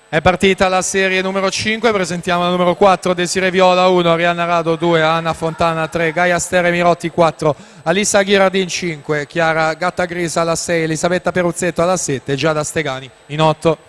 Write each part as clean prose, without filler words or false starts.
È partita la serie numero 5, presentiamo la numero 4, Desiree Viola 1, Arianna Rado 2, Anna Fontana 3, Gaia Stere Mirotti 4, Alissa Ghirardin 5, Chiara Gattagrisa alla 6, Elisabetta Peruzzetto alla 7, Giada Stegani in 8.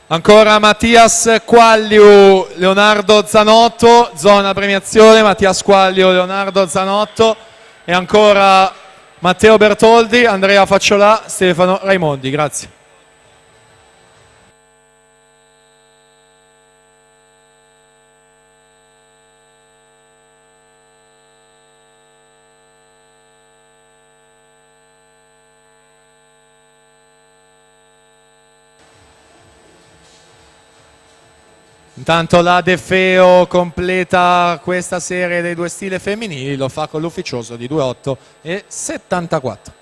Ancora Mattias Quagliu, Leonardo Zanotto, zona premiazione, Mattias Quagliu, Leonardo Zanotto e ancora Matteo Bertoldi, Andrea Facciolà, Stefano Raimondi, grazie. Intanto la De Feo completa questa serie dei due stile femminili, lo fa con l'ufficioso di 2,8 e 74.